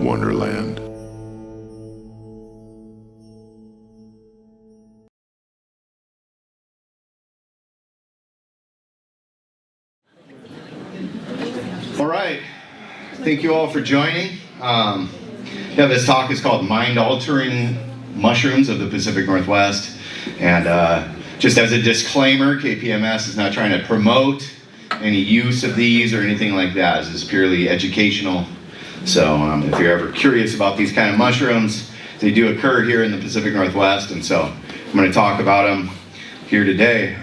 wonderland. All right, thank you all for joining. This talk is called Mind-Altering Mushrooms of the Pacific Northwest. And just as a disclaimer, KPMS is not trying to promote any use of these or anything like that. This is purely educational. So if you're ever curious about these kind of mushrooms, they do occur here in the Pacific Northwest. And so I'm going to talk about them here today.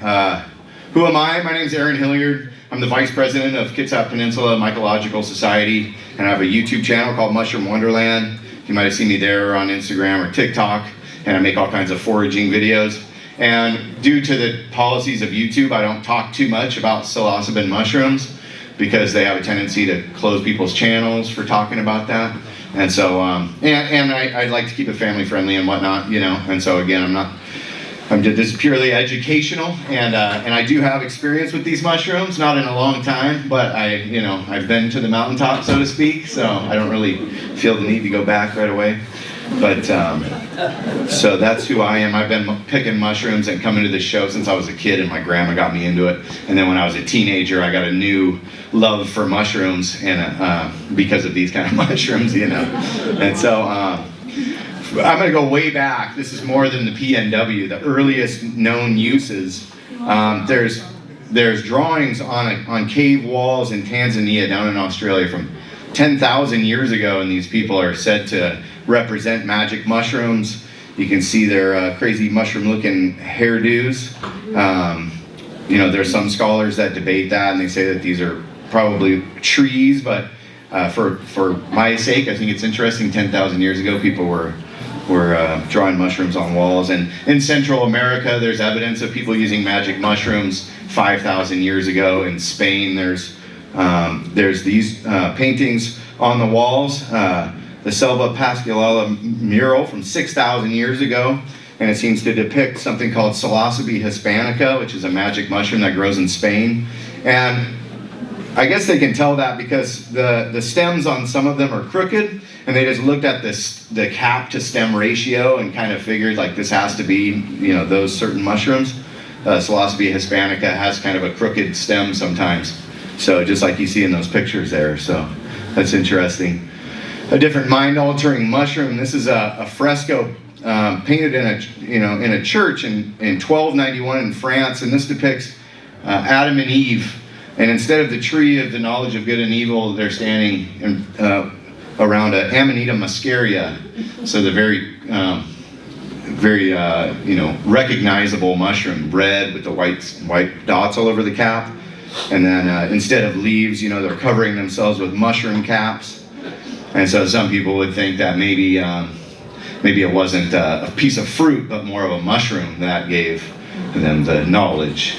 Who am I? My name is Aaron Hilliard. I'm the Vice President of Kitsap Peninsula Mycological Society, and I have a YouTube channel called Mushroom Wonderland. You might have seen me there on Instagram or TikTok, and I make all kinds of foraging videos. And due to the policies of YouTube, I don't talk too much about psilocybin mushrooms because they have a tendency to close people's channels for talking about that. And so, I like to keep it family friendly and whatnot, you know. And so again, this is purely educational, and I do have experience with these mushrooms, not in a long time, but I've been to the mountaintop, so to speak, so I don't really feel the need to go back right away. But so that's who I am. I've been picking mushrooms and coming to this show since I was a kid, and my grandma got me into it. And then when I was a teenager, I got a new love for mushrooms, and because of these kind of mushrooms, you know. And so I'm going to go way back. This is more than the PNW, the earliest known uses. There's drawings on cave walls in Tanzania, down in Australia, from 10,000 years ago, and these people are said to represent magic mushrooms. You can see their crazy mushroom-looking hairdos. There's some scholars that debate that, and they say that these are probably trees, but for my sake, I think it's interesting. 10,000 years ago, people were drawing mushrooms on walls. And in Central America, there's evidence of people using magic mushrooms 5,000 years ago. In Spain, there's these paintings on the walls. The Selva Pascuala mural from 6,000 years ago, and it seems to depict something called psilocybe hispanica, which is a magic mushroom that grows in Spain. And I guess they can tell that because the stems on some of them are crooked, and they just looked at the cap to stem ratio and kind of figured like this has to be, those certain mushrooms. Psilocybe hispanica has kind of a crooked stem sometimes, so just like you see in those pictures there. So that's interesting. A different mind-altering mushroom. This is a fresco painted in a church in 1291 in France, and this depicts Adam and Eve. And instead of the tree of the knowledge of good and evil, they're standing around an Amanita muscaria. So the very recognizable mushroom, red with the white dots all over the cap. And then instead of leaves, they're covering themselves with mushroom caps. And so some people would think that maybe it wasn't a piece of fruit, but more of a mushroom that gave them the knowledge,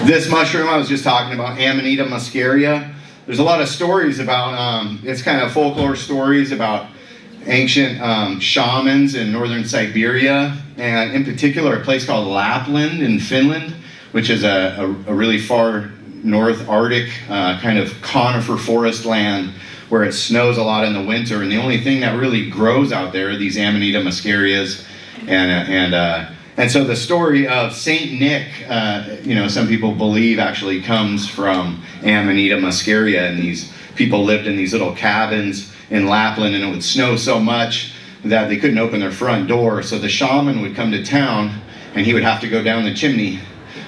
This mushroom I was just talking about, Amanita muscaria. There's a lot of stories about, it's kind of folklore stories about ancient shamans in northern Siberia, and in particular a place called Lapland in Finland, which is a really far north Arctic kind of conifer forest land where it snows a lot in the winter, and the only thing that really grows out there are these Amanita muscarias. And so the story of Saint Nick, some people believe actually comes from Amanita muscaria, and these people lived in these little cabins in Lapland, and it would snow so much that they couldn't open their front door, so the shaman would come to town and he would have to go down the chimney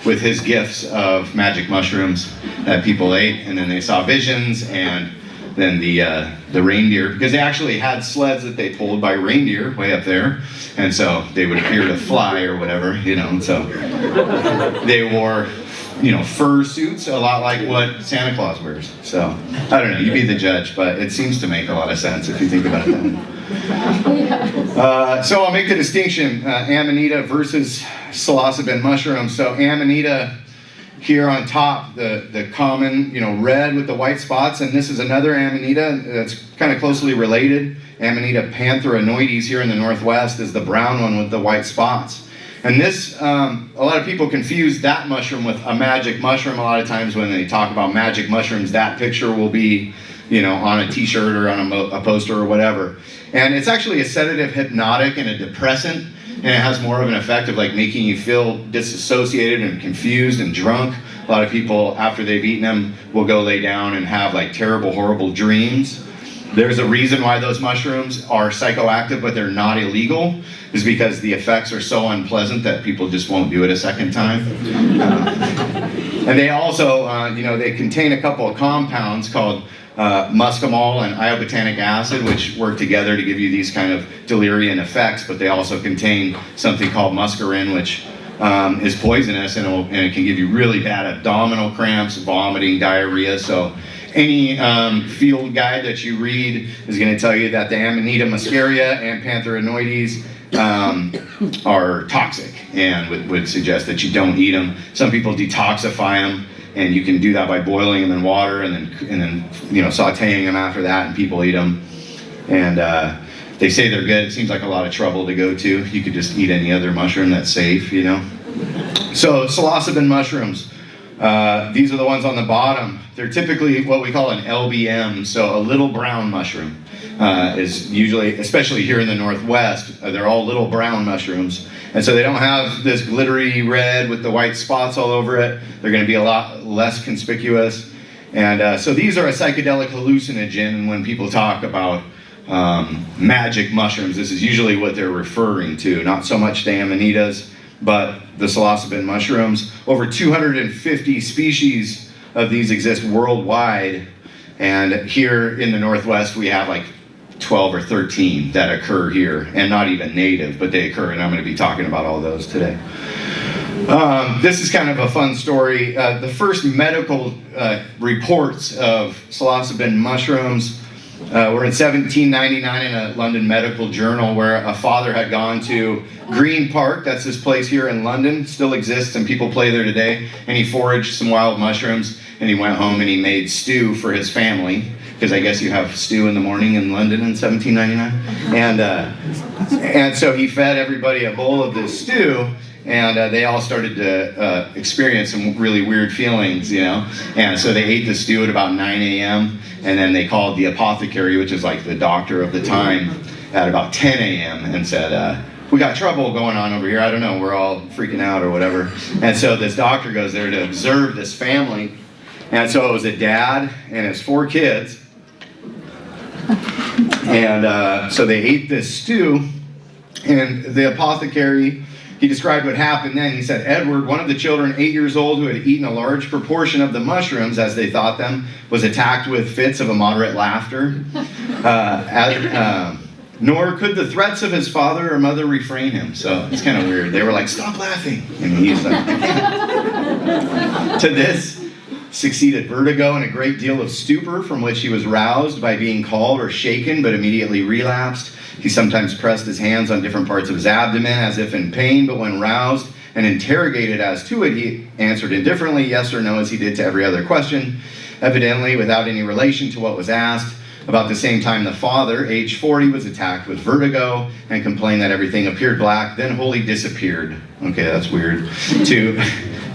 with his gifts of magic mushrooms that people ate, and then they saw visions, and then the reindeer, because they actually had sleds that they pulled by reindeer way up there, and so they would appear to fly or whatever, and so they wore, fur suits, a lot like what Santa Claus wears. So, I don't know, you be the judge, but it seems to make a lot of sense if you think about it that way. So I'll make the distinction, Amanita versus psilocybin mushrooms. So Amanita here on top, the common, red with the white spots, and this is another Amanita that's kind of closely related. Amanita pantheranoides here in the Northwest is the brown one with the white spots. And this, a lot of people confuse that mushroom with a magic mushroom. A lot of times when they talk about magic mushrooms, that picture will be, on a t-shirt or on a poster or whatever. And it's actually a sedative, hypnotic, and a depressant. And it has more of an effect of like making you feel disassociated and confused and drunk. A lot of people, after they've eaten them, will go lay down and have like terrible, horrible dreams. There's a reason why those mushrooms are psychoactive, but they're not illegal, is because the effects are so unpleasant that people just won't do it a second time. And they also, they contain a couple of compounds called muscimol and iobotanic acid, which work together to give you these kind of delirium effects, but they also contain something called muscarine, which is poisonous, and it can give you really bad abdominal cramps, vomiting, diarrhea. So any field guide that you read is going to tell you that the Amanita muscaria and Pantherinoides are toxic, and would suggest that you don't eat them. Some people detoxify them, and you can do that by boiling them in water and then sautéing them after that, and people eat them. And they say they're good. It seems like a lot of trouble to go to. You could just eat any other mushroom that's safe, So psilocybin mushrooms, these are the ones on the bottom. They're typically what we call an LBM, so a little brown mushroom. Is usually, especially here in the Northwest, they're all little brown mushrooms. And so they don't have this glittery red with the white spots all over it. They're going to be a lot less conspicuous. And so these are a psychedelic hallucinogen. And when people talk about magic mushrooms, this is usually what they're referring to. Not so much the amanitas, but the psilocybin mushrooms. Over 250 species of these exist worldwide. And here in the Northwest, we have like 12 or 13 that occur here, and not even native, but they occur, and I'm going to be talking about all those today. This is kind of a fun story. The first medical reports of psilocybin mushrooms were in 1799 in a London medical journal, where a father had gone to Green Park, that's this place here in London, still exists and people play there today, and he foraged some wild mushrooms, and he went home and he made stew for his family, because I guess you have stew in the morning in London in 1799. And so he fed everybody a bowl of this stew, and they all started to experience some really weird feelings, And so they ate the stew at about 9 a.m., and then they called the apothecary, which is like the doctor of the time, at about 10 a.m. and said, we got trouble going on over here, I don't know, we're all freaking out or whatever. And so this doctor goes there to observe this family. And so it was a dad and his 4 kids. And so they ate this stew, and the apothecary, he described what happened then. He said, Edward, one of the children, 8 years old, who had eaten a large proportion of the mushrooms, as they thought them, was attacked with fits of immoderate laughter. Nor could the threats of his father or mother refrain him. So it's kind of weird. They were like, stop laughing. And he's like, I can't. To this succeeded vertigo and a great deal of stupor, from which he was roused by being called or shaken, but immediately relapsed. He sometimes pressed his hands on different parts of his abdomen as if in pain, but when roused and interrogated as to it, he answered indifferently, yes or no, as he did to every other question, evidently without any relation to what was asked. About the same time, the father, age 40, was attacked with vertigo and complained that everything appeared black, then wholly disappeared. Okay, that's weird.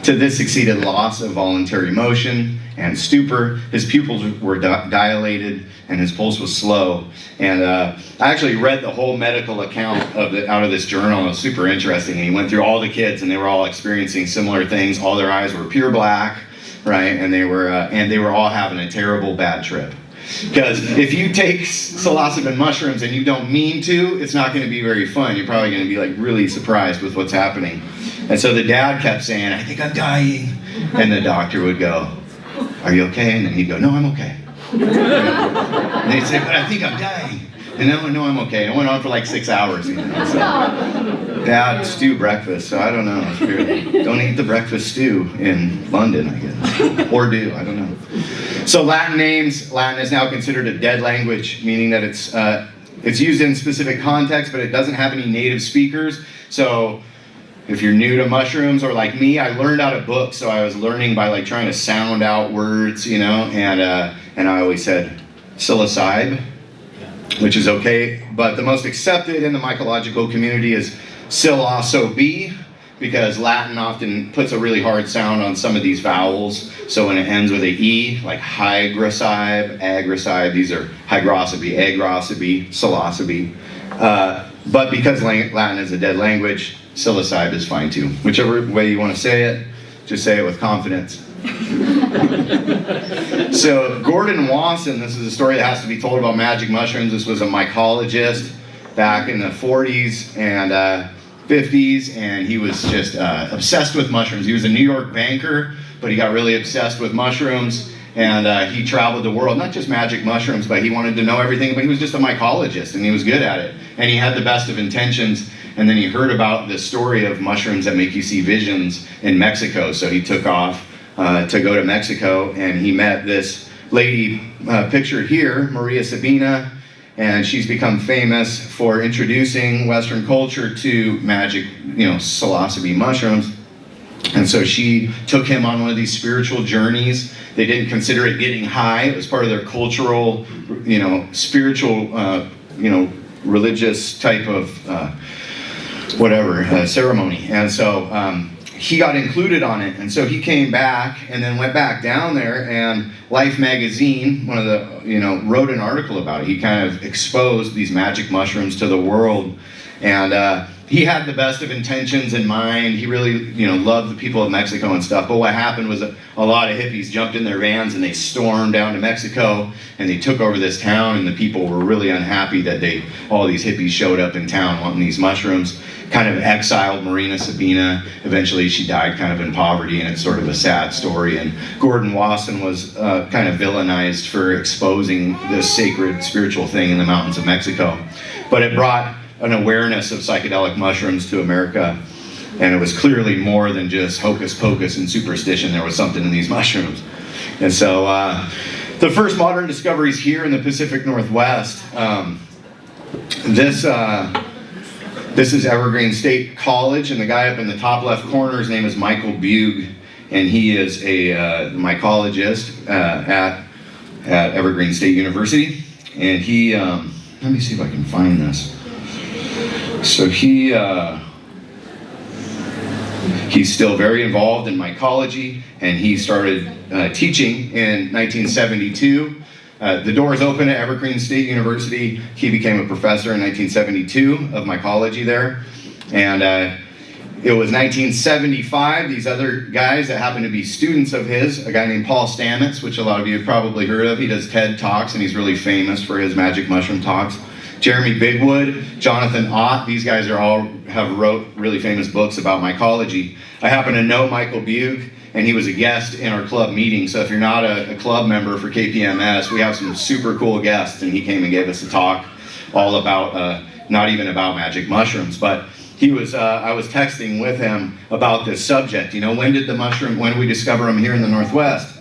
To this succeeded loss of voluntary motion and stupor. His pupils were dilated and his pulse was slow. And I actually read the whole medical account out of this journal. It was super interesting. And he went through all the kids, and they were all experiencing similar things. All their eyes were pure black, right? And they were all having a terrible bad trip. Because if you take psilocybin mushrooms and you don't mean to, it's not going to be very fun. You're probably going to be like really surprised with what's happening. And so the dad kept saying, I think I'm dying. And the doctor would go, are you okay? And then he'd go, no, I'm okay. And they'd say, but I think I'm dying. And then, no, I'm okay. It went on for like 6 hours. So, Dad, stew breakfast. So I don't know. Don't eat the breakfast stew in London, I guess. Or do, I don't know. So Latin is now considered a dead language, meaning that it's used in specific contexts, but it doesn't have any native speakers. So if you're new to mushrooms, or like me, I learned out of books, so I was learning by like trying to sound out words, and I always said psilocybe, which is okay, but the most accepted in the mycological community is psilocybe, because Latin often puts a really hard sound on some of these vowels. So when it ends with a E, like hygrocybe, agricide, these are hygroscopy, agroscopy, psilocybin. But because Latin is a dead language, psilocybe is fine too. Whichever way you want to say it, just say it with confidence. So Gordon Wasson, this is a story that has to be told about magic mushrooms. This was a mycologist back in the 40s and 50s, and he was just obsessed with mushrooms. He was a New York banker, but he got really obsessed with mushrooms, and he traveled the world, not just magic mushrooms, but he wanted to know everything, but he was just a mycologist, and he was good at it, and he had the best of intentions. And then he heard about the story of mushrooms that make you see visions in Mexico, so he took off to go to Mexico, and he met this lady pictured here, Maria Sabina, and she's become famous for introducing Western culture to magic, psilocybin mushrooms. And so she took him on one of these spiritual journeys. They didn't consider it getting high. It was part of their cultural, spiritual, religious type of ceremony. And so he got included on it. And so he came back and then went back down there, and Life magazine, one of the, wrote an article about it. He kind of exposed these magic mushrooms to the world. And he had the best of intentions in mind. He really, loved the people of Mexico and stuff. But what happened was a lot of hippies jumped in their vans and they stormed down to Mexico, and they took over this town, and the people were really unhappy that all these hippies showed up in town wanting these mushrooms. Kind of exiled Marina Sabina. Eventually she died kind of in poverty, and it's sort of a sad story. And Gordon Wasson was kind of villainized for exposing this sacred spiritual thing in the mountains of Mexico. But it brought an awareness of psychedelic mushrooms to America, and it was clearly more than just hocus pocus and superstition. There was something in these mushrooms. And so the first modern discoveries here in the Pacific Northwest, this is Evergreen State College, and the guy up in the top left corner, his name is Michael Bugh, and he is a mycologist at Evergreen State University. And he, let me see if I can find this. So he's still very involved in mycology, and he started teaching in 1972. The doors open at Evergreen State University. He became a professor in 1972 of mycology there. And it was 1975, these other guys that happened to be students of his, a guy named Paul Stamets, which a lot of you have probably heard of. He does TED Talks, and he's really famous for his magic mushroom talks. Jeremy Bigwood, Jonathan Ott, these guys have wrote really famous books about mycology. I happen to know Michael Bugh, and he was a guest in our club meeting. So if you're not a club member for KPMS, we have some super cool guests, and he came and gave us a talk all about, not even about magic mushrooms, but I was texting with him about this subject. When did we discover them here in the Northwest?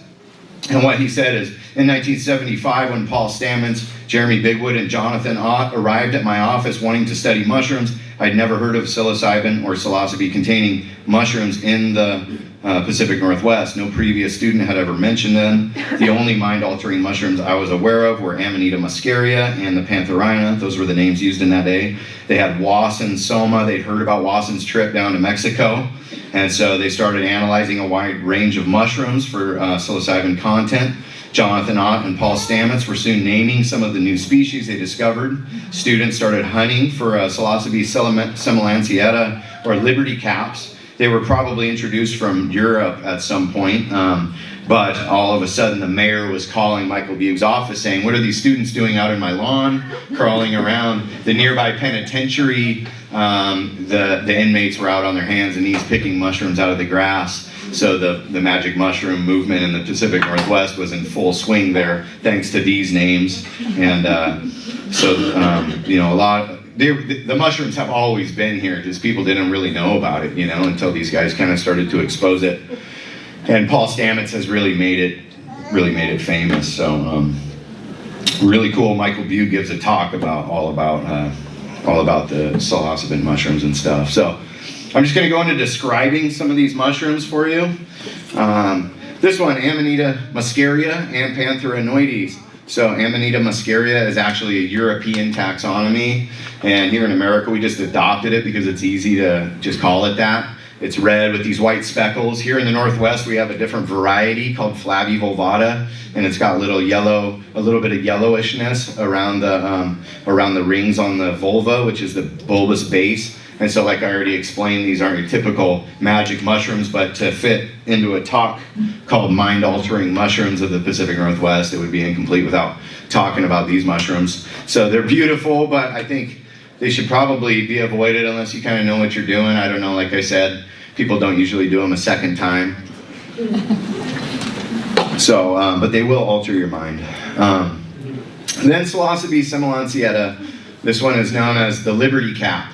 And what he said is, in 1975, when Paul Stamets, Jeremy Bigwood, and Jonathan Ott arrived at my office wanting to study mushrooms, I'd never heard of psilocybin or psilocybin containing mushrooms in the Pacific Northwest. No previous student had ever mentioned them. The only mind-altering mushrooms I was aware of were Amanita muscaria and the pantherina. Those were the names used in that day. They had Wasson soma. They'd heard about Wasson's trip down to Mexico. And so they started analyzing a wide range of mushrooms for psilocybin content. Jonathan Ott and Paul Stamets were soon naming some of the new species they discovered. Students started hunting for psilocybin semilanceata, or liberty caps. They were probably introduced from Europe at some point, but all of a sudden the mayor was calling Michael Bugh's office saying, "What are these students doing out in my lawn, crawling around?" The nearby penitentiary, the inmates were out on their hands and knees picking mushrooms out of the grass. So the magic mushroom movement in the Pacific Northwest was in full swing there, thanks to these names. And the mushrooms have always been here, just people didn't really know about it, until these guys kind of started to expose it. And Paul Stamets has really made it famous. So really cool. Michael Bugh gives a talk about all about the psilocybin mushrooms and stuff. So I'm just going to go into describing some of these mushrooms for you. This one, Amanita muscaria and pantherinoides. So Amanita muscaria is actually a European taxonomy, and here in America we just adopted it because it's easy to just call it that. It's red with these white speckles. Here in the Northwest, we have a different variety called flavivulvata, and it's got a little bit of yellowishness around the rings on the vulva, which is the bulbous base. And so, like I already explained, these aren't your typical magic mushrooms, but to fit into a talk called Mind-Altering Mushrooms of the Pacific Northwest, it would be incomplete without talking about these mushrooms. So they're beautiful, but I think they should probably be avoided unless you kind of know what you're doing. I don't know, like I said, people don't usually do them a second time. So, but they will alter your mind. Then psilocybe similanciata. This one is known as the Liberty Cap.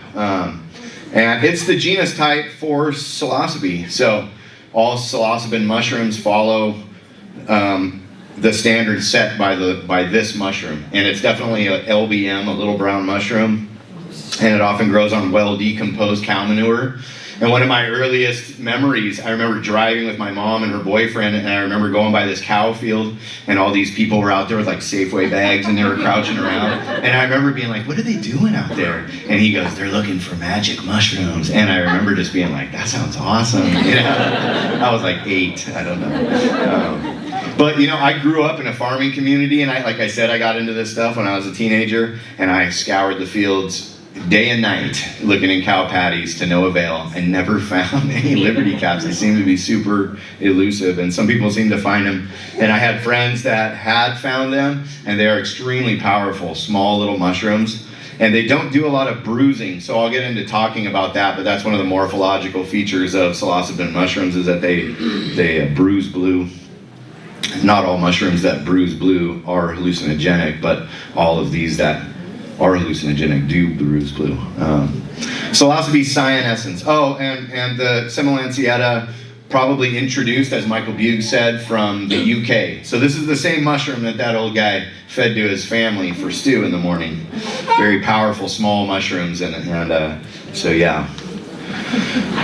And it's the genus type for psilocybe. So all psilocybin mushrooms follow the standard set by this mushroom. And it's definitely a LBM, a little brown mushroom. And it often grows on well-decomposed cow manure. And one of my earliest memories, I remember driving with my mom and her boyfriend, and I remember going by this cow field, and all these people were out there with like Safeway bags, and they were crouching around. And I remember being like, what are they doing out there? And he goes, they're looking for magic mushrooms. And I remember just being like, that sounds awesome. You know? I was like 8, I don't know. But you know, I grew up in a farming community, and like I said, I got into this stuff when I was a teenager, and I scoured the fields day and night looking in cow patties to no avail. I never found any Liberty Caps. They seem to be super elusive, and some people seem to find them. And I had friends that had found them, and they are extremely powerful, small little mushrooms. And they don't do a lot of bruising, so I'll get into talking about that, but that's one of the morphological features of psilocybin mushrooms is that they bruise blue. Not all mushrooms that bruise blue are hallucinogenic, but all of these that are hallucinogenic do bruise blue. Psilocybe cyanescens. Oh, and the similanciata probably introduced, as Michael Bugh said, from the UK. So this is the same mushroom that old guy fed to his family for stew in the morning. Very powerful small mushrooms, and so yeah.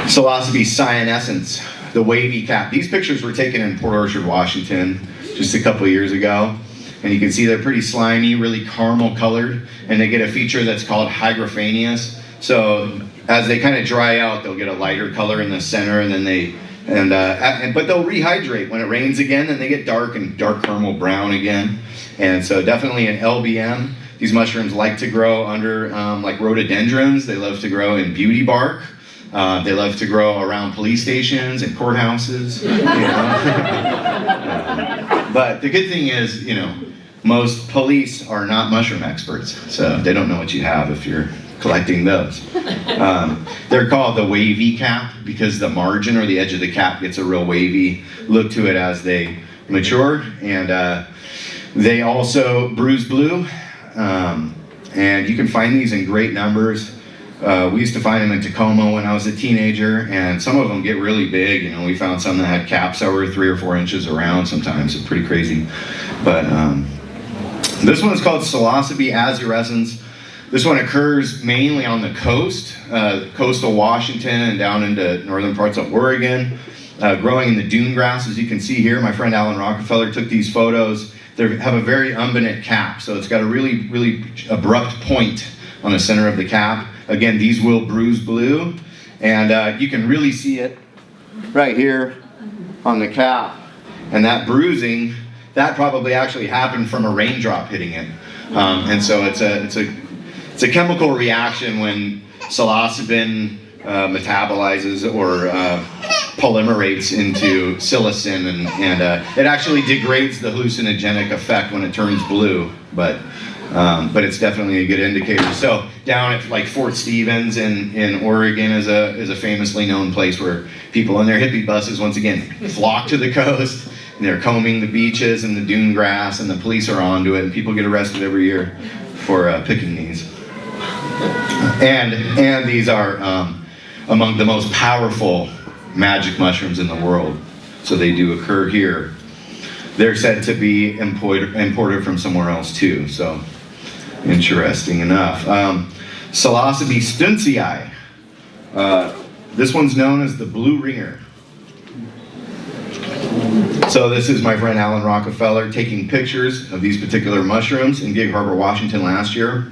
Psilocybe cyanescens, the wavy cap. These pictures were taken in Port Orchard, Washington, just a couple years ago. And you can see they're pretty slimy, really caramel colored, and they get a feature that's called hygrophanias. So as they kind of dry out, they'll get a lighter color in the center, and then but they'll rehydrate. When it rains again, then they get dark caramel brown again. And so definitely an LBM. These mushrooms like to grow under like rhododendrons. They love to grow in beauty bark. They love to grow around police stations and courthouses. You know? But the good thing is, you know, most police are not mushroom experts, so they don't know what you have if you're collecting those. They're called the wavy cap because the margin or the edge of the cap gets a real wavy look to it as they mature, and they also bruise blue, and you can find these in great numbers. We used to find them in Tacoma when I was a teenager, and some of them get really big. You know, we found some that had caps that were 3 or 4 inches around sometimes. It's pretty crazy. But this one is called Psilocybe azurescens. This one occurs mainly on the coast, coastal Washington and down into northern parts of Oregon, growing in the dune grass, as you can see here. My friend Alan Rockefeller took these photos. They have a very umbonate cap, so it's got a really, really abrupt point on the center of the cap. Again, these will bruise blue, and you can really see it right here on the cap. And that bruising, that probably actually happened from a raindrop hitting it. And so it's a chemical reaction when psilocybin metabolizes or polymerates into psilocin, and it actually degrades the hallucinogenic effect when it turns blue, but it's definitely a good indicator. So down at like Fort Stevens in Oregon is a famously known place where people in their hippie buses once again flock to the coast, and they're combing the beaches and the dune grass, and the police are onto it, and people get arrested every year for picking these. And these are among the most powerful magic mushrooms in the world, so they do occur here. They're said to be imported from somewhere else too, so interesting enough. Psilocybe stuntzii. This one's known as the blue ringer. So this is my friend Alan Rockefeller taking pictures of these particular mushrooms in Gig Harbor, Washington last year.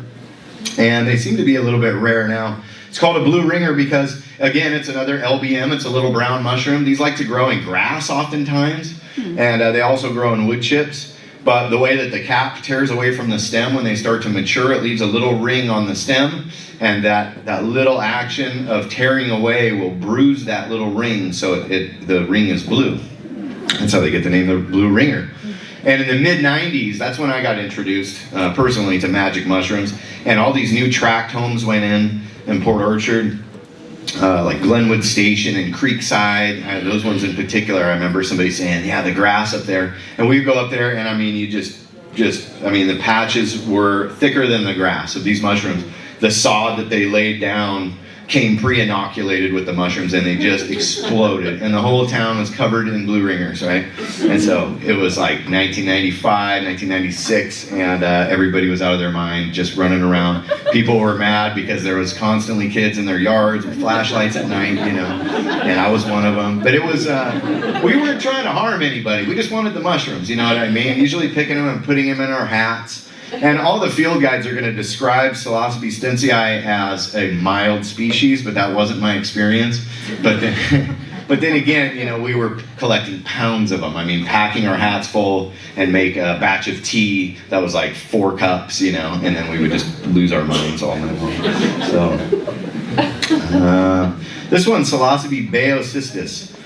And they seem to be a little bit rare now. It's called a blue ringer because, again, it's another LBM. It's a little brown mushroom. These like to grow in grass oftentimes, and they also grow in wood chips. But the way that the cap tears away from the stem when they start to mature, it leaves a little ring on the stem, and that little action of tearing away will bruise that little ring, so the ring is blue. That's how they get the name of blue ringer. And in the mid-90s, that's when I got introduced personally to magic mushrooms, and all these new tract homes went in Port Orchard, like Glenwood Station and Creekside. Those ones in particular, I remember somebody saying, yeah, the grass up there. And we'd go up there, and I mean, the patches were thicker than the grass of these mushrooms. The sod that they laid down came pre-inoculated with the mushrooms, and they just exploded. And the whole town was covered in blue ringers, right? And so it was like 1995, 1996, and everybody was out of their mind, just running around. People were mad because there was constantly kids in their yards with flashlights at night, you know, and I was one of them. But it was, we weren't trying to harm anybody. We just wanted the mushrooms, you know what I mean? Usually picking them and putting them in our hats. And all the field guides are going to describe Psilocybe stinsii as a mild species, but that wasn't my experience. But then again, you know, we were collecting pounds of them. I mean, packing our hats full and make a batch of tea that was like 4 cups, you know, and then we would just lose our minds all night long. So, this one's Psilocybe baeocystis,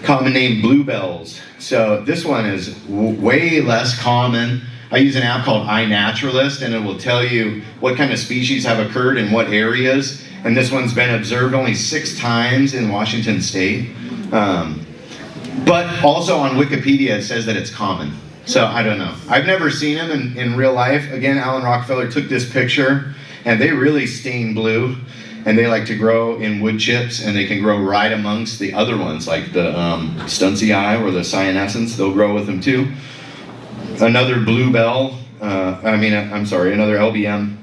common name bluebells. So this one is way less common. I use an app called iNaturalist, and it will tell you what kind of species have occurred in what areas. And this one's been observed only 6 times in Washington State. But also on Wikipedia, it says that it's common. So I don't know. I've never seen them in real life. Again, Alan Rockefeller took this picture, and they really stain blue. And they like to grow in wood chips, and they can grow right amongst the other ones, like the Stinsii or the cyanescens. They'll grow with them too. Another bluebell, another LBM,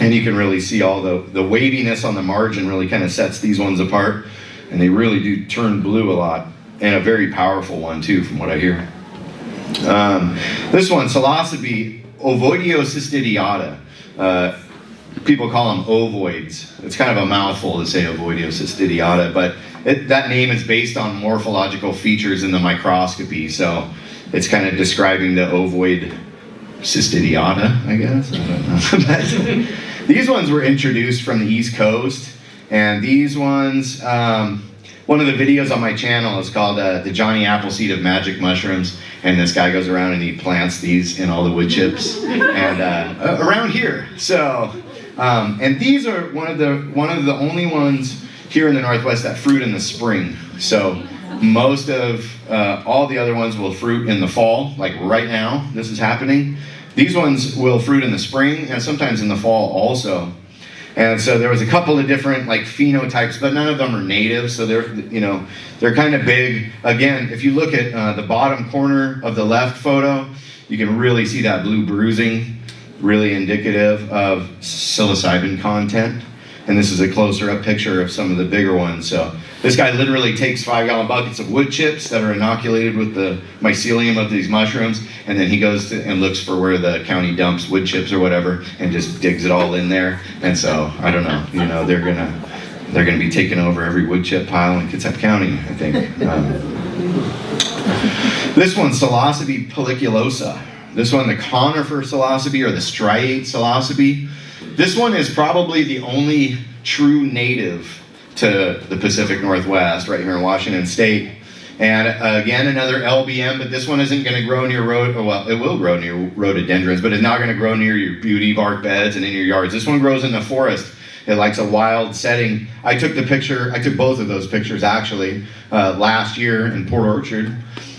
and you can really see all the waviness on the margin really kind of sets these ones apart, and they really do turn blue a lot, and a very powerful one too, from what I hear. This one, Psilocybe ovoidiocystidiata. People call them ovoids. It's kind of a mouthful to say ovoidiocystidiata, but that name is based on morphological features in the microscopy, so it's kind of describing the ovoid cystidiata, I guess. I don't know. But these ones were introduced from the East Coast, and these ones, one of the videos on my channel is called The Johnny Appleseed of Magic Mushrooms, and this guy goes around and he plants these in all the wood chips and around here. So, and these are one of the only ones here in the Northwest that fruit in the spring. So most of all the other ones will fruit in the fall, like right now, this is happening. These ones will fruit in the spring and sometimes in the fall also. And so there was a couple of different like phenotypes, but none of them are native, so they're kind of big. Again, if you look at the bottom corner of the left photo, you can really see that blue bruising, really indicative of psilocybin content. And this is a closer up picture of some of the bigger ones. So this guy literally takes 5-gallon buckets of wood chips that are inoculated with the mycelium of these mushrooms, and then he goes and looks for where the county dumps wood chips or whatever, and just digs it all in there. And so I don't know, they're gonna be taking over every wood chip pile in Kitsap County, I think. This one's Psilocybe pelliculosa. This one, the conifer psilocybe or the striate psilocybe. This one is probably the only true native to the Pacific Northwest, right here in Washington State. And again, another LBM, but this one isn't going to grow near it will grow near rhododendrons, but it's not going to grow near your beauty bark beds and in your yards. This one grows in the forest. It likes a wild setting. I took both of those pictures actually last year in Port Orchard.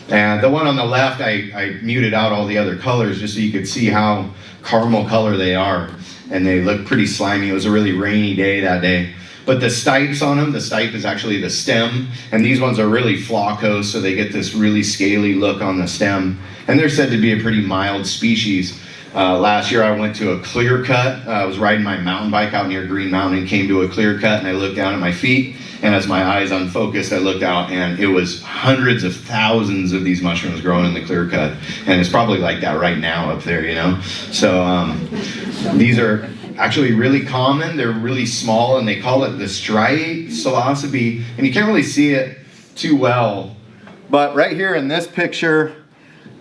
And the one on the left, I muted out all the other colors just so you could see how caramel color they are. And they look pretty slimy. It was a really rainy day that day. But the stipes on them, the stipe is actually the stem, and these ones are really flockose, so they get this really scaly look on the stem. And they're said to be a pretty mild species. Last year I went to a clear cut. I was riding my mountain bike out near Green Mountain and came to a clear cut, and I looked down at my feet, and as my eyes unfocused, I looked out, and it was hundreds of thousands of these mushrooms growing in the clear cut. And it's probably like that right now up there, you know? So these are actually really common. They're really small, and they call it the striate psilocybe, and you can't really see it too well. But right here in this picture,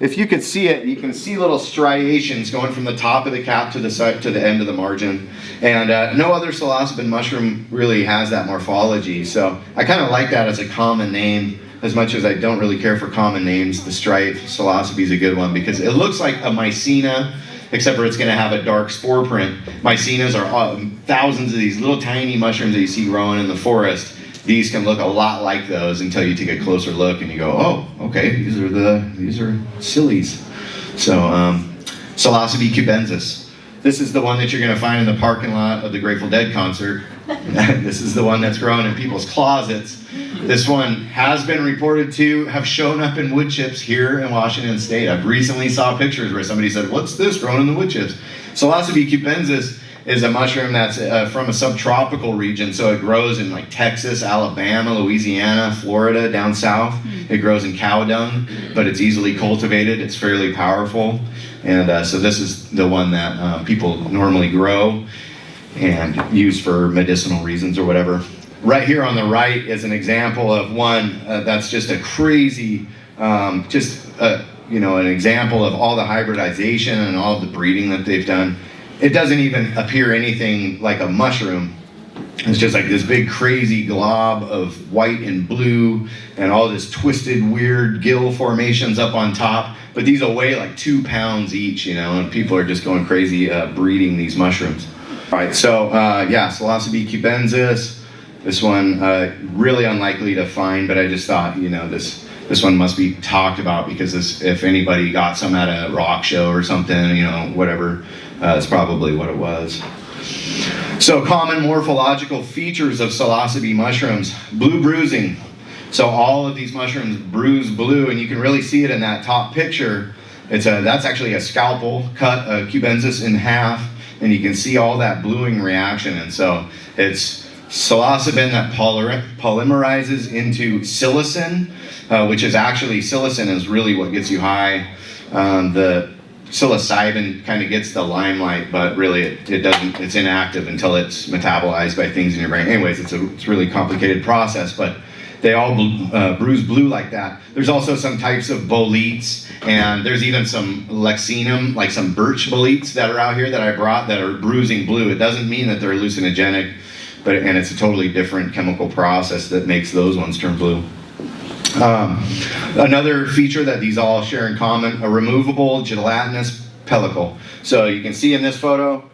if you could see it, you can see little striations going from the top of the cap to the side, to the end of the margin. And no other psilocybin mushroom really has that morphology. So I kind of like that as a common name, as much as I don't really care for common names. The striate psilocybe is a good one because it looks like a mycena, except for it's going to have a dark spore print. Mycenas are thousands of these little tiny mushrooms that you see growing in the forest. These can look a lot like those until you take a closer look and you go, oh, okay, these are sillies. So, psilocybe cubensis. This is the one that you're going to find in the parking lot of the Grateful Dead concert. This is the one that's growing in people's closets. This one has been reported to have shown up in wood chips here in Washington State. I've recently saw pictures where somebody said, what's this growing in the wood chips? Psilocybe cubensis is a mushroom that's from a subtropical region, so it grows in like Texas, Alabama, Louisiana, Florida, down south. It grows in cow dung, but it's easily cultivated. It's fairly powerful, and so this is the one that people normally grow and use for medicinal reasons or whatever. Right here on the right is an example of one that's just a crazy, an example of all the hybridization and all of the breeding that they've done. It doesn't even appear anything like a mushroom. It's just like this big crazy glob of white and blue and all this twisted weird gill formations up on top. But these will weigh like 2 pounds each, and people are just going crazy breeding these mushrooms. All right, so psilocybe cubensis. This one, really unlikely to find, but I just thought, this one must be talked about because if anybody got some at a rock show or something, whatever, that's probably what it was. So common morphological features of psilocybe mushrooms: blue bruising. So all of these mushrooms bruise blue, and you can really see it in that top picture. That's actually a scalpel cut a cubensis in half, and you can see all that bluing reaction. And so it's psilocybin that polymerizes into psilocin, which is actually, psilocin is really what gets you high. The psilocybin kind of gets the limelight, but really it doesn't. It's inactive until it's metabolized by things in your brain. Anyways, it's a really complicated process, but they all bruise blue like that. There's also some types of boletes, and there's even some lexinum, like some birch boletes that are out here that I brought that are bruising blue. It doesn't mean that they're hallucinogenic, and it's a totally different chemical process that makes those ones turn blue. Another feature that these all share in common: a removable gelatinous pellicle. So you can see in this photo,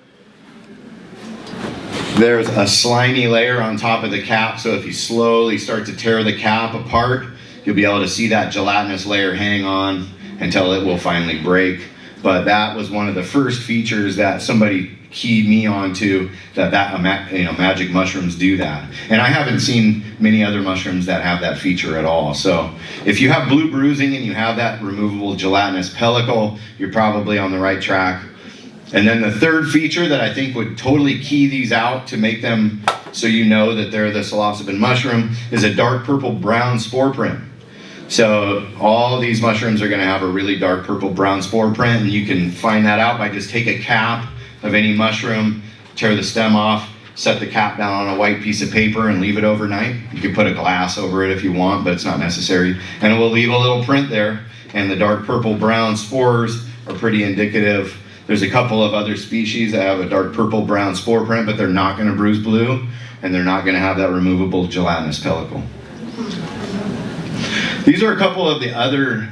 there's a slimy layer on top of the cap. So if you slowly start to tear the cap apart, you'll be able to see that gelatinous layer hang on until it will finally break. But that was one of the first features that somebody keyed me onto, that magic mushrooms do that. And I haven't seen many other mushrooms that have that feature at all. So if you have blue bruising and you have that removable gelatinous pellicle, you're probably on the right track. And then the third feature that I think would totally key these out to make them so you know that they're the psilocybin mushroom is a dark purple brown spore print. So all these mushrooms are going to have a really dark purple brown spore print, and you can find that out by just take a cap of any mushroom, tear the stem off, set the cap down on a white piece of paper and leave it overnight. You can put a glass over it if you want, but it's not necessary. And it will leave a little print there, and the dark purple brown spores are pretty indicative. There's a couple of other species that have a dark purple brown spore print, but they're not going to bruise blue, and they're not going to have that removable gelatinous pellicle. These are a couple of the other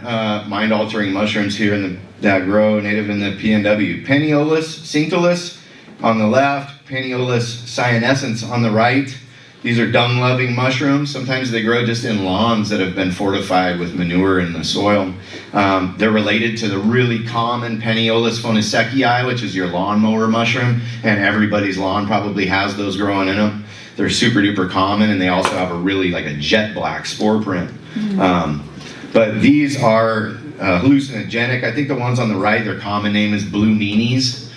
mind-altering mushrooms here that grow native in the PNW. Paniolus cinctulus on the left, Paniolus cyanescens on the right. These are dung-loving mushrooms. Sometimes they grow just in lawns that have been fortified with manure in the soil. They're related to the really common Paniolus phonisecii, which is your lawnmower mushroom, and everybody's lawn probably has those growing in them. They're super duper common, and they also have a really like a jet black spore print. But these are hallucinogenic. I think the ones on the right, their common name is blue meanies,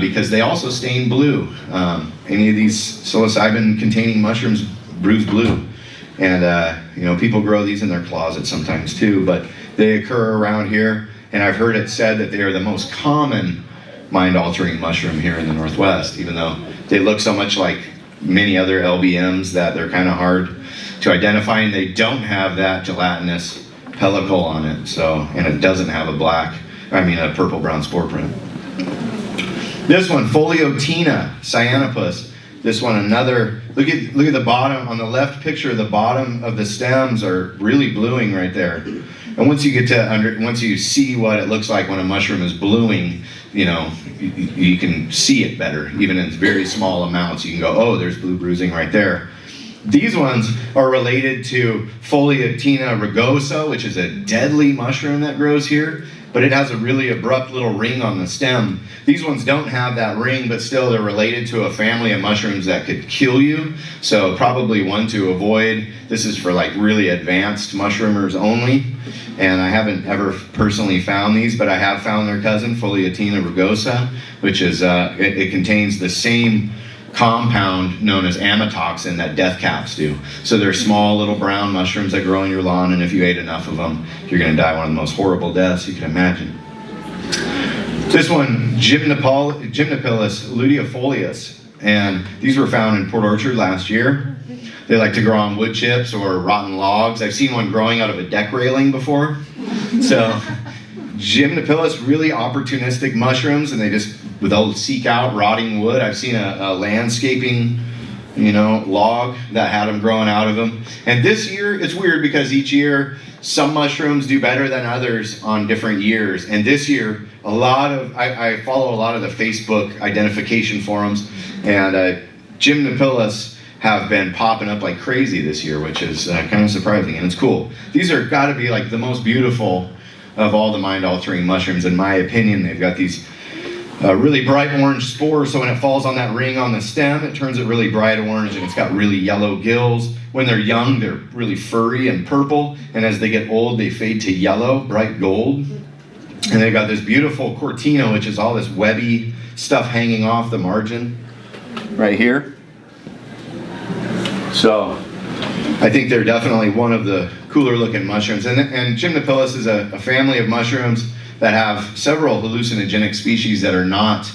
because they also stain blue. Any of these psilocybin containing mushrooms bruise blue. And people grow these in their closets sometimes too, but they occur around here, and I've heard it said that they are the most common mind-altering mushroom here in the Northwest, even though they look so much like many other LBMs that they're kind of hard to identify, and they don't have that gelatinous pellicle on it. So, and it doesn't have a purple-brown spore print. This one, Foliotina cyanopus. This one, another, look at the bottom, on the left picture, the bottom of the stems are really bluing right there. And once you see what it looks like when a mushroom is bluing, you can see it better, even in very small amounts. You can go, oh, there's blue bruising right there. These ones are related to Foliotina rugosa, which is a deadly mushroom that grows here, but it has a really abrupt little ring on the stem. These ones don't have that ring, but still they're related to a family of mushrooms that could kill you. So probably one to avoid. This is for like really advanced mushroomers only. And I haven't ever personally found these, but I have found their cousin, Foliotina rugosa, which is, it contains the same compound known as amatoxin that death caps do. So they're small little brown mushrooms that grow in your lawn, and if you ate enough of them, you're going to die one of the most horrible deaths you can imagine. This one, Gymnopilus luteifolius, and these were found in Port Orchard last year. They like to grow on wood chips or rotten logs. I've seen one growing out of a deck railing before. So Gymnopilus, really opportunistic mushrooms, and they'll seek out rotting wood. I've seen a landscaping, log that had them growing out of them. And this year, it's weird because each year, some mushrooms do better than others on different years. And this year, I follow a lot of the Facebook identification forums, and Gymnopilus have been popping up like crazy this year, which is kind of surprising, and it's cool. These are got to be like the most beautiful of all the mind-altering mushrooms, in my opinion. They've got these really bright orange spores, so when it falls on that ring on the stem, it turns it really bright orange, and it's got really yellow gills. When they're young, they're really furry and purple, and as they get old, they fade to yellow, bright gold. And they've got this beautiful cortina, which is all this webby stuff hanging off the margin right here. So I think they're definitely one of the cooler looking mushrooms. And Gymnopilus is a family of mushrooms that have several hallucinogenic species that are not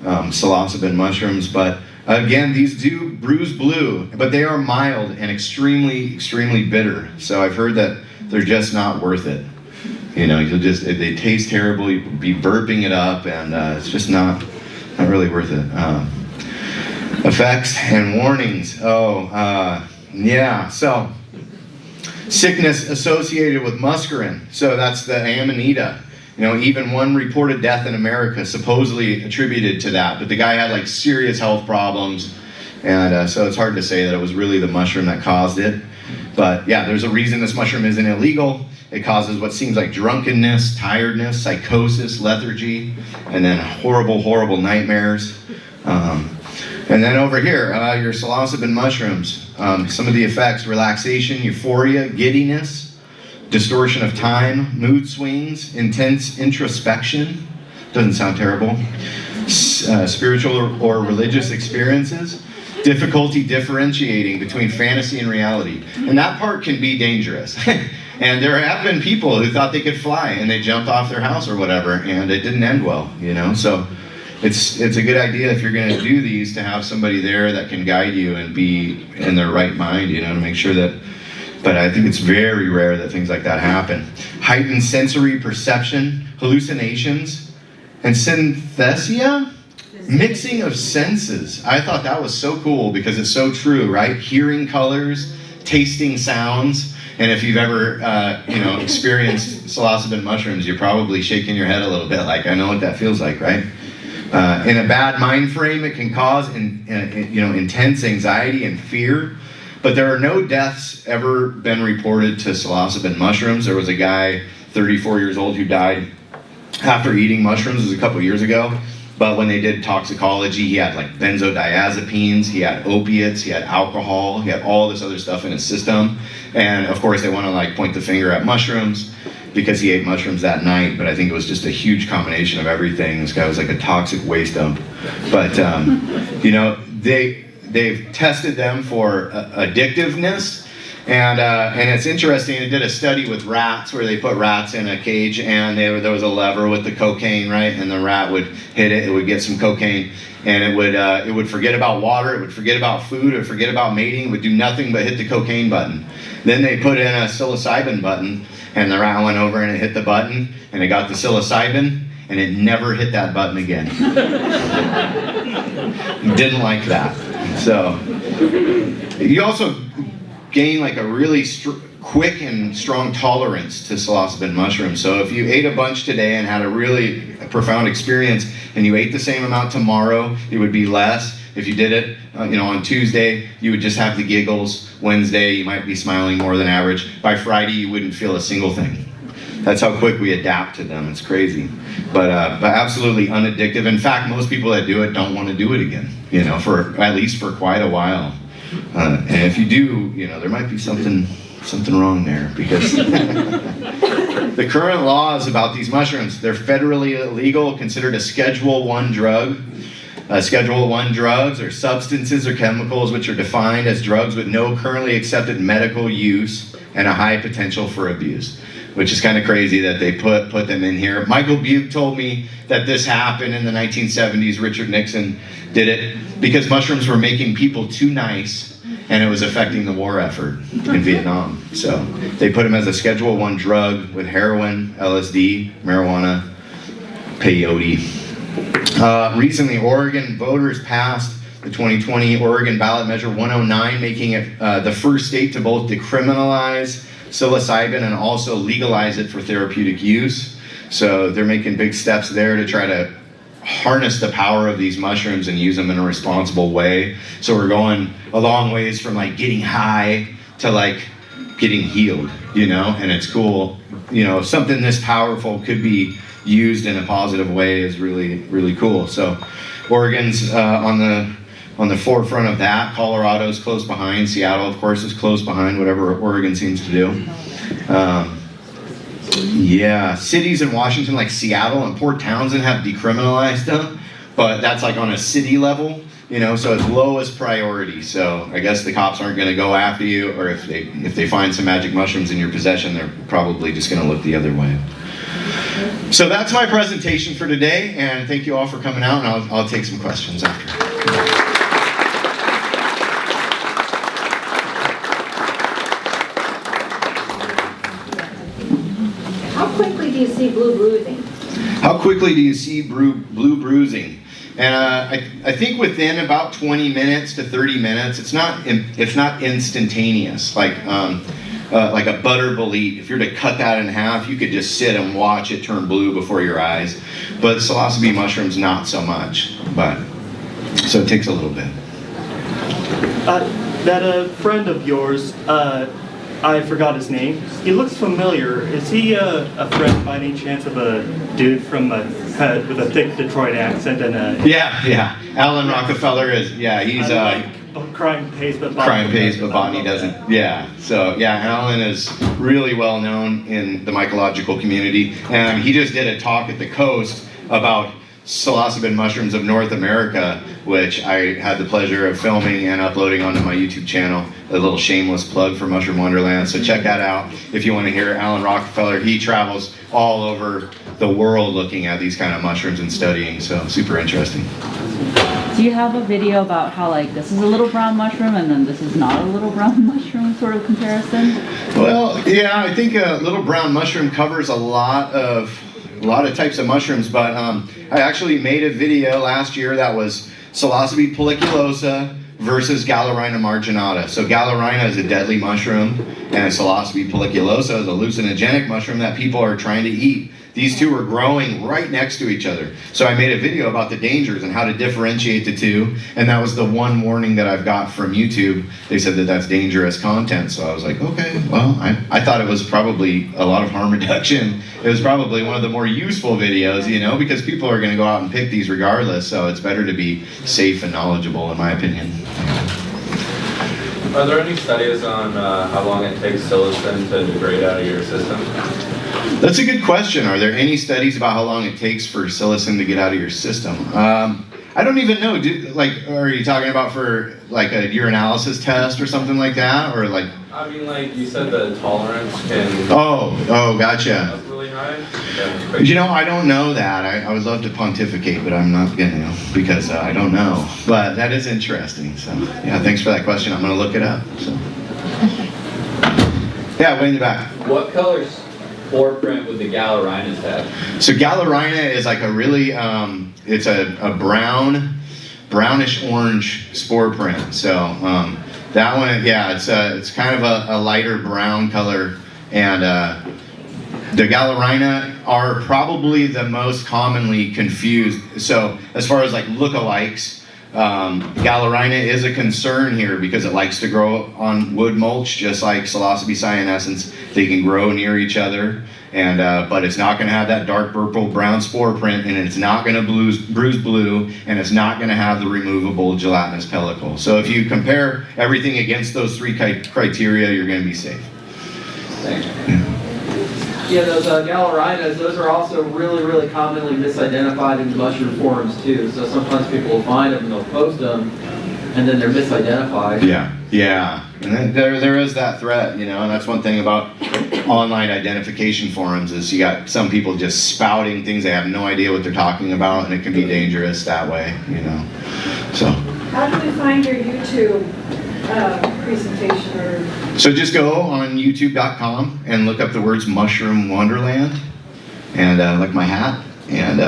psilocybin mushrooms. But again, these do bruise blue, but they are mild and extremely, extremely bitter. So I've heard that they're just not worth it. They taste terrible, you'll be burping it up, and it's just not really worth it. Effects and warnings. So sickness associated with muscarine. So that's the Amanita. Even one reported death in America supposedly attributed to that, but the guy had like serious health problems, and so it's hard to say that it was really the mushroom that caused it. But yeah, there's a reason this mushroom isn't illegal. It causes what seems like drunkenness, tiredness, psychosis, lethargy, and then horrible, horrible nightmares. And then over here, your psilocybin mushrooms. Some of the effects: relaxation, euphoria, giddiness, distortion of time, mood swings, intense introspection. Doesn't sound terrible. Spiritual or religious experiences. Difficulty differentiating between fantasy and reality. And that part can be dangerous. And there have been people who thought they could fly and they jumped off their house or whatever, and it didn't end well, So it's a good idea if you're going to do these to have somebody there that can guide you and be in their right mind, to make sure that. But I think it's very rare that things like that happen. Heightened sensory perception, hallucinations, and synesthesia, mixing of senses. I thought that was so cool because it's so true, right? Hearing colors, tasting sounds. And if you've ever, experienced psilocybin mushrooms, you're probably shaking your head a little bit like, I know what that feels like, right? In a bad mind frame, it can cause intense anxiety and fear. But there are no deaths ever been reported to psilocybin mushrooms. There was a guy, 34 years old, who died after eating mushrooms. It was a couple years ago. But when they did toxicology, he had like benzodiazepines, he had opiates, he had alcohol, he had all this other stuff in his system. And of course they want to point the finger at mushrooms because he ate mushrooms that night, but I think it was just a huge combination of everything. This guy was like a toxic waste dump. But, they've tested them for addictiveness, And it's interesting, it did a study with rats where they put rats in a cage, and there was a lever with the cocaine, right? And the rat would hit it, it would get some cocaine, and it would forget about water, it would forget about food, it would forget about mating, it would do nothing but hit the cocaine button. Then they put in a psilocybin button, and the rat went over and it hit the button, and it got the psilocybin, and it never hit that button again. Didn't like that. So, you also gain like a really quick and strong tolerance to psilocybin mushrooms. So if you ate a bunch today and had a really profound experience, and you ate the same amount tomorrow, it would be less. If you did it, on Tuesday, you would just have the giggles. Wednesday, you might be smiling more than average. By Friday, you wouldn't feel a single thing. That's how quick we adapt to them. It's crazy, but absolutely unaddictive. In fact, most people that do it don't want to do it again. For at least for quite a while. And if you do, there might be something wrong there, because the current laws about these mushrooms, they're federally illegal, considered a Schedule I drug. Schedule I drugs are substances or chemicals which are defined as drugs with no currently accepted medical use and a high potential for abuse, which is kind of crazy that they put them in here. Michael Buke told me that this happened in the 1970s. Richard Nixon did it because mushrooms were making people too nice, and it was affecting the war effort in Vietnam. So they put them as a Schedule I drug with heroin, LSD, marijuana, peyote. Recently, Oregon voters passed the 2020 Oregon ballot measure 109, making it the first state to both decriminalize psilocybin and also legalize it for therapeutic use. So they're making big steps there to try to harness the power of these mushrooms and use them in a responsible way. So we're going a long ways from like getting high to like getting healed, and it's cool. Something this powerful could be used in a positive way is really, really cool. So Oregon's on the forefront of that. Colorado's close behind. Seattle, of course, is close behind, whatever Oregon seems to do. Cities in Washington like Seattle and Port Townsend have decriminalized them, but that's like on a city level, so it's lowest priority. So I guess the cops aren't going to go after you, or if they find some magic mushrooms in your possession, they're probably just going to look the other way. So that's my presentation for today, and thank you all for coming out, and I'll take some questions after. How quickly do you see blue bruising? How quickly do you see blue bruising? And I think within about 20 minutes to 30 minutes, it's not instantaneous. Like a butter bolete, if you're to cut that in half, you could just sit and watch it turn blue before your eyes. But psilocybe mushrooms, not so much. So it takes a little bit. That friend of yours, I forgot his name. He looks familiar. Is he a friend by any chance of a dude from with a thick Detroit accent and a... Yeah. Alan Rockefeller is, he's crime pays, but botany doesn't. Yeah. So Alan is really well known in the mycological community, and he just did a talk at the Coast about psilocybin mushrooms of North America, which I had the pleasure of filming and uploading onto my YouTube channel. A little shameless plug for Mushroom Wonderland. So check that out if you want to hear Alan Rockefeller. He travels all over the world looking at these kind of mushrooms and studying. So super interesting. Do you have a video about how this is a little brown mushroom and then this is not a little brown mushroom sort of comparison? Well, yeah, I think a little brown mushroom covers a lot of types of mushrooms, but I actually made a video last year that was psilocybe polliculosa versus Galerina marginata. So Galerina is a deadly mushroom, and psilocybe polliculosa is a hallucinogenic mushroom that people are trying to eat. These two are growing right next to each other. So I made a video about the dangers and how to differentiate the two, and that was the one warning that I've got from YouTube. They said that that's dangerous content, so I was like, okay, well, I thought it was probably a lot of harm reduction. It was probably one of the more useful videos, because people are gonna go out and pick these regardless, so it's better to be safe and knowledgeable, in my opinion. Are there any studies on how long it takes psilocin to degrade out of your system? That's a good question. Are there any studies about how long it takes for psilocin to get out of your system? I don't even know. Are you talking about for like a urinalysis test or something like that, or like? I mean, like you said, the tolerance can. Oh, gotcha. That's really high. Yeah, I don't know that. I would love to pontificate, but I'm not going to because I don't know. But that is interesting. So yeah, thanks for that question. I'm going to look it up. So yeah, way in the back. What colors spore print would the Gallerinas have? So Gallerina is like a really, it's a brownish orange spore print. So that one, yeah, it's kind of a lighter brown color, and the Gallerina are probably the most commonly confused. So as far as like lookalikes, Gallerina is a concern here because it likes to grow on wood mulch, just like psilocybe cyanescens. They can grow near each other, and but it's not going to have that dark purple brown spore print, and it's not going to bruise blue, and it's not going to have the removable gelatinous pellicle. So if you compare everything against those three criteria, you're going to be safe. Thanks. Yeah, those Gallerinas, those are also really, really commonly misidentified in mushroom forums too. So sometimes people will find them and they'll post them, and then they're misidentified. Yeah. And then there is that threat, and that's one thing about online identification forums is you got some people just spouting things they have no idea what they're talking about, and it can be dangerous that way, So. How do we find your YouTube presentation or? So just go on youtube.com and look up the words Mushroom Wonderland, and like my hat. And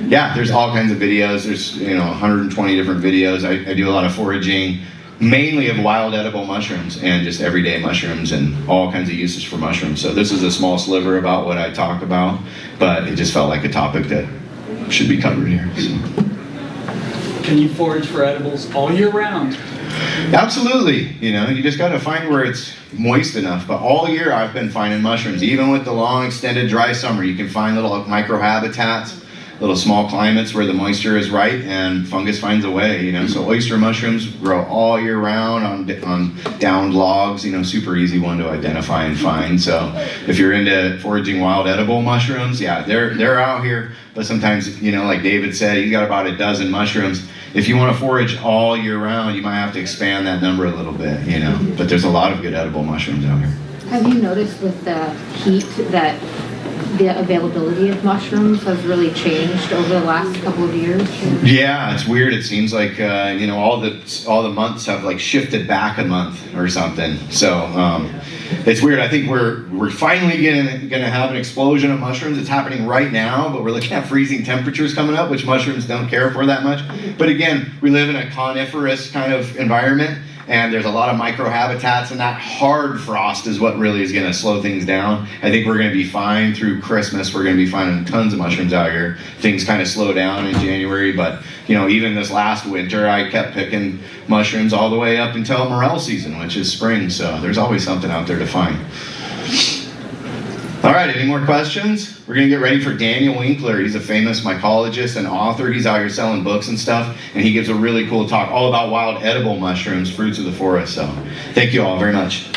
yeah, there's all kinds of videos. There's 120 different videos. I do a lot of foraging, mainly of wild edible mushrooms and just everyday mushrooms and all kinds of uses for mushrooms. So this is a small sliver about what I talk about, but it just felt like a topic that should be covered here. So. Can you forage for edibles all year round? Absolutely. You just got to find where it's moist enough. But all year I've been finding mushrooms. Even with the long extended dry summer, you can find little microhabitats, little small climates where the moisture is right and fungus finds a way, So oyster mushrooms grow all year round on downed logs, super easy one to identify and find. So if you're into foraging wild edible mushrooms, yeah, they're out here. But sometimes, like David said, he's got about a dozen mushrooms. If you want to forage all year round, you might have to expand that number a little bit, But there's a lot of good edible mushrooms out here. Have you noticed with the heat that the availability of mushrooms has really changed over the last couple of years? Yeah, it's weird. It seems like all the months have like shifted back a month or something. So it's weird. I think we're finally gonna have an explosion of mushrooms. It's happening right now, but we're looking at freezing temperatures coming up, which mushrooms don't care for that much. But again, we live in a coniferous kind of environment, and there's a lot of microhabitats, and that hard frost is what really is going to slow things down. I think we're going to be fine through Christmas. We're going to be finding tons of mushrooms out here. Things kind of slow down in January, but even this last winter, I kept picking mushrooms all the way up until morel season, which is spring, so there's always something out there to find. All right, any more questions? We're going to get ready for Daniel Winkler. He's a famous mycologist and author. He's out here selling books and stuff, and he gives a really cool talk all about wild edible mushrooms, fruits of the forest. So thank you all very much.